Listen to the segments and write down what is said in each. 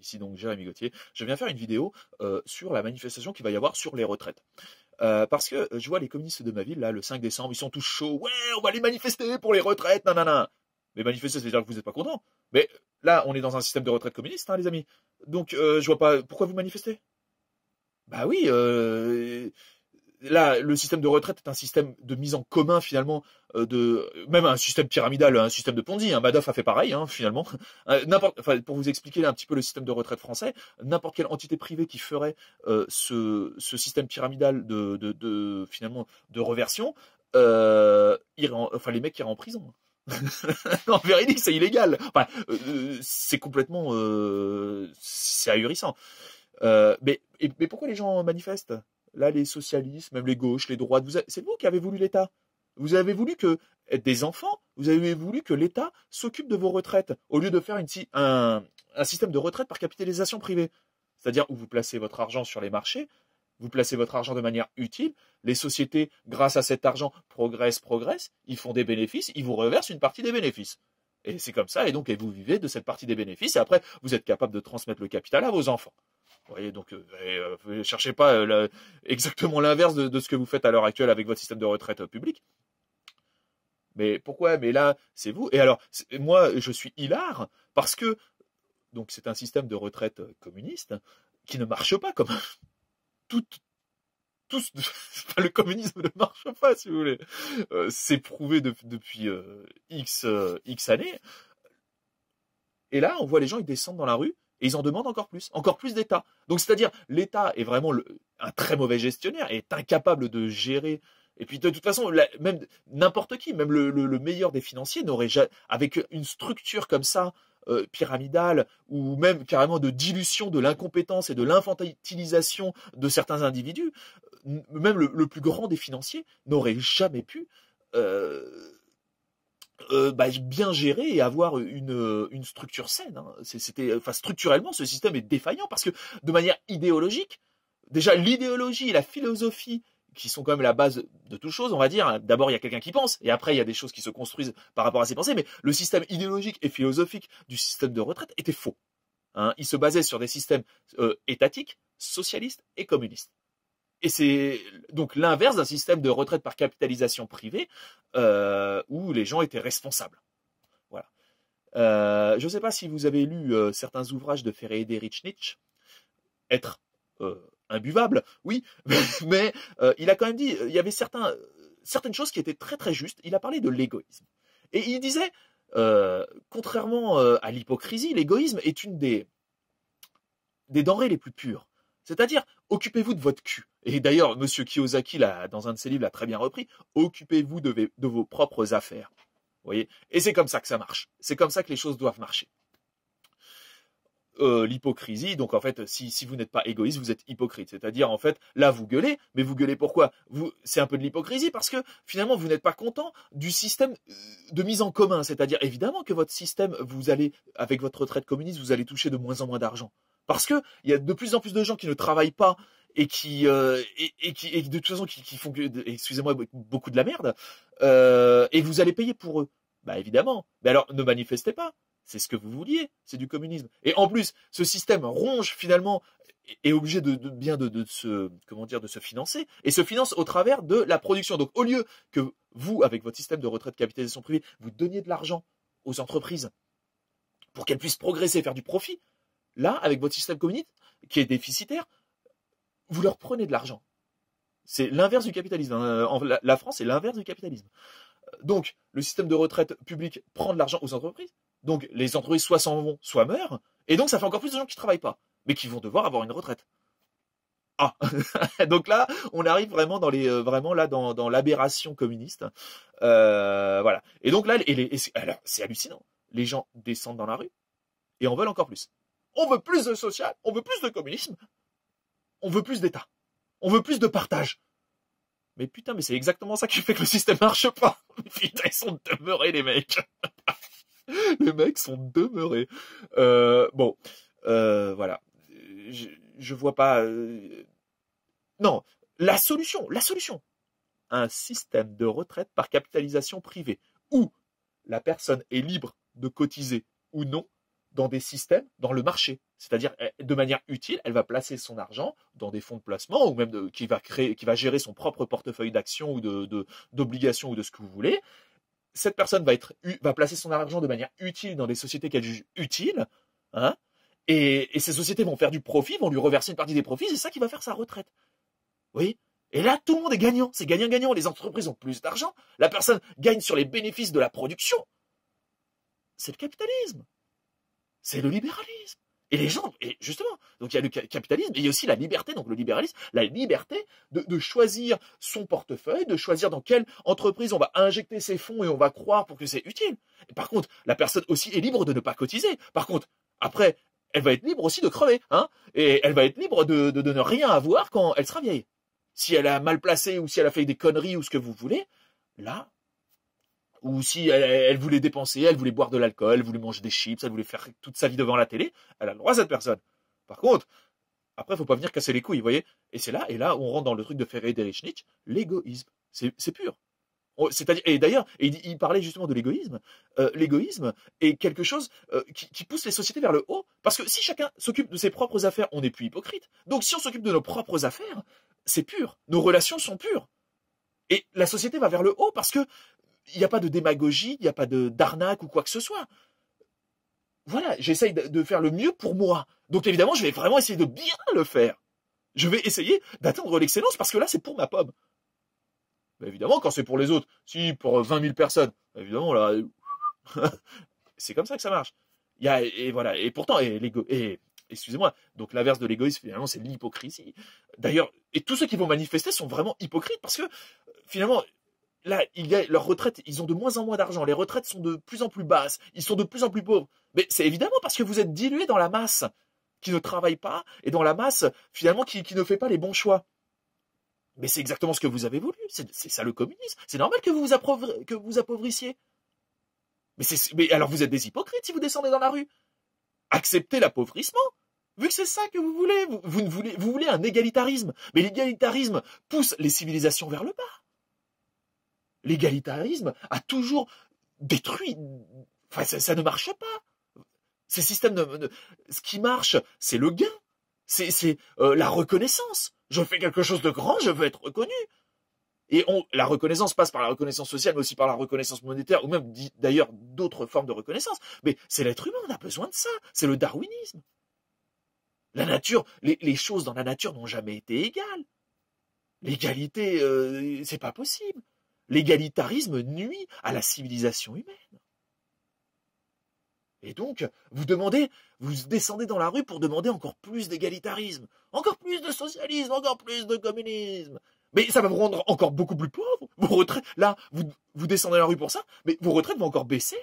Ici donc Jérémy Gauthier. Je viens faire une vidéo sur la manifestation qu'il va y avoir sur les retraites. Parce que je vois les communistes de ma ville, là, le 5 décembre, ils sont tous chauds. Ouais, on va aller manifester pour les retraites, nanana. Mais manifester, ça veut dire que vous n'êtes pas contents. Mais là, on est dans un système de retraite communiste, hein, les amis. Donc, je vois pas pourquoi vous manifestez. Bah oui, là, le système de retraite est un système de mise en commun finalement, même un système pyramidal, un système de Ponzi. Hein. Madoff a fait pareil, hein, finalement. Enfin, pour vous expliquer un petit peu le système de retraite français, n'importe quelle entité privée qui ferait ce système pyramidal finalement de reversion, enfin les mecs iraient en prison. En vérité, c'est illégal. Enfin, c'est complètement, c'est ahurissant. Mais pourquoi les gens manifestent? Là, les socialistes, même les gauches, les droites, c'est vous qui avez voulu l'État. Vous avez voulu que des enfants, vous avez voulu que l'État s'occupe de vos retraites, au lieu de faire un système de retraite par capitalisation privée. C'est-à-dire où vous placez votre argent sur les marchés, vous placez votre argent de manière utile, les sociétés, grâce à cet argent, progressent, ils font des bénéfices, ils vous reversent une partie des bénéfices. Et c'est comme ça, et donc vous vivez de cette partie des bénéfices, et après, vous êtes capable de transmettre le capital à vos enfants. Vous voyez, donc ne cherchez pas exactement l'inverse de ce que vous faites à l'heure actuelle avec votre système de retraite public. Mais pourquoi? Mais là, c'est vous. Et alors, moi, je suis hilar parce que donc c'est un système de retraite communiste qui ne marche pas comme tout, le communisme ne marche pas, si vous voulez. C'est prouvé depuis X années. Et là, on voit les gens, ils descendent dans la rue et ils en demandent encore plus d'État. Donc, c'est-à-dire, l'État est vraiment un très mauvais gestionnaire et est incapable de gérer. Et puis, de toute façon, même n'importe qui, même le meilleur des financiers n'aurait jamais, avec une structure comme ça, pyramidale, ou même carrément de dilution de l'incompétence et de l'infantilisation de certains individus, même le plus grand des financiers n'aurait jamais pu bien gérer et avoir une structure saine. Hein. Enfin, structurellement, ce système est défaillant parce que de manière idéologique, déjà l'idéologie et la philosophie qui sont quand même la base de toute chose, on va dire. Hein. D'abord, il y a quelqu'un qui pense, et après, il y a des choses qui se construisent par rapport à ses pensées, mais le système idéologique et philosophique du système de retraite était faux. Hein. Il se basait sur des systèmes étatiques, socialistes et communistes. Et c'est donc l'inverse d'un système de retraite par capitalisation privée où les gens étaient responsables. Voilà. Je ne sais pas si vous avez lu certains ouvrages de Friedrich Nietzsche. Être imbuvable, oui, mais il a quand même dit, il y avait certaines choses qui étaient très très justes. Il a parlé de l'égoïsme. Et il disait, contrairement à l'hypocrisie, l'égoïsme est une des denrées les plus pures. C'est-à-dire, occupez-vous de votre cul. Et d'ailleurs, M. Kiyosaki, là, dans un de ses livres, l'a très bien repris. Occupez-vous de vos propres affaires. Vous voyez? Et c'est comme ça que ça marche. C'est comme ça que les choses doivent marcher. L'hypocrisie, donc en fait, si vous n'êtes pas égoïste, vous êtes hypocrite. C'est-à-dire, en fait, là, vous gueulez, mais vous gueulez pourquoi? C'est un peu de l'hypocrisie parce que finalement, vous n'êtes pas content du système de mise en commun. C'est-à-dire, évidemment que votre système, vous allez, avec votre retraite communiste, vous allez toucher de moins en moins d'argent. Parce que il y a de plus en plus de gens qui ne travaillent pas et qui et de toute façon qui font, excusez-moi, beaucoup de la merde. Et vous allez payer pour eux. Bah évidemment. Mais alors ne manifestez pas. C'est ce que vous vouliez. C'est du communisme. Et en plus, ce système ronge finalement est obligé de se financer et se finance au travers de la production. Donc au lieu que vous, avec votre système de retraite capitalisation privée, vous donniez de l'argent aux entreprises pour qu'elles puissent progresser, faire du profit. Là, avec votre système communiste, qui est déficitaire, vous leur prenez de l'argent. C'est l'inverse du capitalisme. La France, c'est l'inverse du capitalisme. Donc, le système de retraite publique prend de l'argent aux entreprises. Donc, les entreprises soit s'en vont, soit meurent. Et donc, ça fait encore plus de gens qui ne travaillent pas, mais qui vont devoir avoir une retraite. Ah, donc là, on arrive vraiment dans l'aberration communiste. Voilà. Et donc là, alors, c'est hallucinant. Les gens descendent dans la rue et en veulent encore plus. On veut plus de social, on veut plus de communisme, on veut plus d'État, on veut plus de partage. Mais putain, mais c'est exactement ça qui fait que le système marche pas. Putain, ils sont demeurés, les mecs. Les mecs sont demeurés. Voilà. Je vois pas... Non, la solution. Un système de retraite par capitalisation privée, où la personne est libre de cotiser ou non, dans des systèmes, dans le marché. C'est-à-dire, de manière utile, elle va placer son argent dans des fonds de placement ou même qui va gérer son propre portefeuille d'actions ou d'obligations ou de ce que vous voulez. Cette personne va placer son argent de manière utile dans des sociétés qu'elle juge utiles, hein, et ces sociétés vont faire du profit, vont lui reverser une partie des profits, c'est ça qui va faire sa retraite. Oui. Et là, tout le monde est gagnant. C'est gagnant-gagnant. Les entreprises ont plus d'argent. La personne gagne sur les bénéfices de la production. C'est le capitalisme. C'est le libéralisme. Et les gens, et justement, donc il y a le capitalisme, et il y a aussi la liberté, donc le libéralisme, la liberté de choisir son portefeuille, de choisir dans quelle entreprise on va injecter ses fonds et on va croire pour que c'est utile. Et par contre, la personne aussi est libre de ne pas cotiser. Par contre, après, elle va être libre aussi de crever, hein, et elle va être libre de ne rien avoir quand elle sera vieille. Si elle a mal placé ou si elle a fait des conneries ou ce que vous voulez, là, ou si elle voulait dépenser, elle voulait boire de l'alcool, elle voulait manger des chips, elle voulait faire toute sa vie devant la télé, elle a le droit, cette personne. Par contre, après, faut pas venir casser les couilles, vous voyez. Et là, on rentre dans le truc de Friedrich Nietzsche, l'égoïsme. C'est pur. C'est-à-dire, et d'ailleurs, il parlait justement de l'égoïsme. L'égoïsme est quelque chose qui pousse les sociétés vers le haut, parce que si chacun s'occupe de ses propres affaires, on n'est plus hypocrite. Donc, si on s'occupe de nos propres affaires, c'est pur. Nos relations sont pures. Et la société va vers le haut parce que il n'y a pas de démagogie, il n'y a pas d'arnaque ou quoi que ce soit. Voilà, j'essaye de faire le mieux pour moi. Donc évidemment, je vais vraiment essayer de bien le faire. Je vais essayer d'atteindre l'excellence parce que là, c'est pour ma pomme. Mais évidemment, quand c'est pour les autres, si pour 20 000 personnes, évidemment, là, c'est comme ça que ça marche. Et voilà, et pourtant, excusez-moi, donc l'inverse de l'égoïsme, finalement, c'est l'hypocrisie. D'ailleurs, et tous ceux qui vont manifester sont vraiment hypocrites parce que, finalement, là, leur retraite, ils ont de moins en moins d'argent. Les retraites sont de plus en plus basses. Ils sont de plus en plus pauvres. Mais c'est évidemment parce que vous êtes dilués dans la masse qui ne travaille pas et dans la masse, finalement, qui ne fait pas les bons choix. Mais c'est exactement ce que vous avez voulu. C'est ça le communisme. C'est normal que vous appauvrissiez. Mais alors vous êtes des hypocrites si vous descendez dans la rue. Acceptez l'appauvrissement. Vu que c'est ça que vous voulez. Vous voulez un égalitarisme. Mais l'égalitarisme pousse les civilisations vers le bas. L'égalitarisme a toujours détruit. Enfin, ça ne marche pas. Ces systèmes ce qui marche, c'est le gain. C'est la reconnaissance. Je fais quelque chose de grand, je veux être reconnu. Et la reconnaissance passe par la reconnaissance sociale, mais aussi par la reconnaissance monétaire, ou même d'ailleurs d'autres formes de reconnaissance. Mais c'est l'être humain, on a besoin de ça. C'est le darwinisme. La nature, les choses dans la nature n'ont jamais été égales. L'égalité, c'est pas possible. L'égalitarisme nuit à la civilisation humaine. Et donc, vous descendez dans la rue pour demander encore plus d'égalitarisme, encore plus de socialisme, encore plus de communisme. Mais ça va vous rendre encore beaucoup plus pauvre. Vos retraites, là, vous descendez dans la rue pour ça, mais vos retraites vont encore baisser.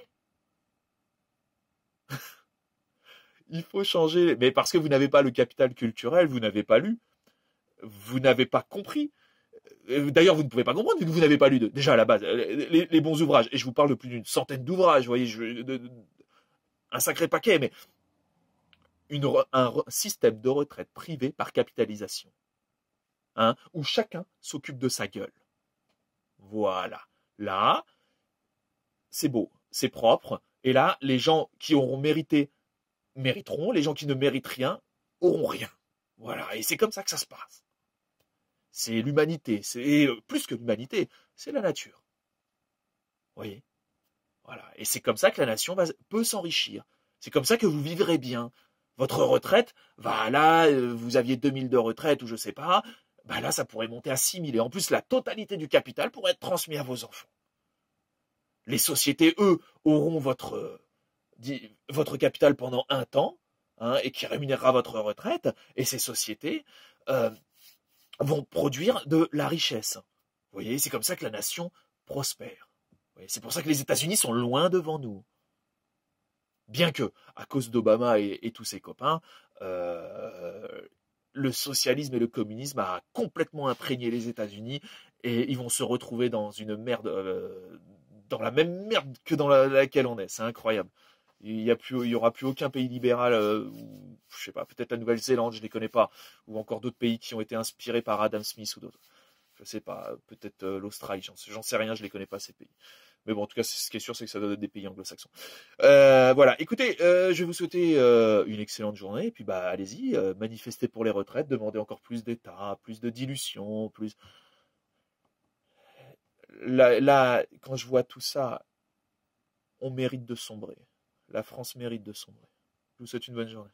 Il faut changer. Mais parce que vous n'avez pas le capital culturel, vous n'avez pas lu, vous n'avez pas compris. D'ailleurs, vous ne pouvez pas comprendre vu que vous n'avez pas lu déjà à la base les bons ouvrages. Et je vous parle de plus d'une centaine d'ouvrages, vous voyez, un sacré paquet, mais un système de retraite privé par capitalisation, hein, où chacun s'occupe de sa gueule. Voilà. Là, c'est beau, c'est propre. Et là, les gens qui auront mérité mériteront, les gens qui ne méritent rien auront rien. Voilà. Et c'est comme ça que ça se passe. C'est l'humanité. C'est plus que l'humanité, c'est la nature. Vous voyez ? Voilà. Et c'est comme ça que la nation peut s'enrichir. C'est comme ça que vous vivrez bien. Votre retraite, là, vous aviez 2000 de retraite ou je sais pas, là, ça pourrait monter à 6000. Et en plus, la totalité du capital pourrait être transmis à vos enfants. Les sociétés, eux, auront votre capital pendant un temps, hein, et qui rémunérera votre retraite. Et ces sociétés vont produire de la richesse. Vous voyez, c'est comme ça que la nation prospère. C'est pour ça que les États-Unis sont loin devant nous. Bien que, à cause d'Obama et tous ses copains, le socialisme et le communisme a complètement imprégné les États-Unis et ils vont se retrouver dans une merde, dans la même merde que dans laquelle on est. C'est incroyable. Il y aura plus aucun pays libéral, je sais pas, peut-être la Nouvelle-Zélande, je les connais pas, ou encore d'autres pays qui ont été inspirés par Adam Smith ou d'autres. Je sais pas, peut-être l'Australie, j'en sais rien, je les connais pas ces pays. Mais bon, en tout cas, ce qui est sûr, c'est que ça doit être des pays anglo-saxons. Voilà. Écoutez, je vais vous souhaiter une excellente journée. Et puis, bah, allez-y, manifestez pour les retraites, demandez encore plus d'État, plus de dilution, plus. Là, quand je vois tout ça, on mérite de sombrer. La France mérite de sombrer. Je vous souhaite une bonne journée.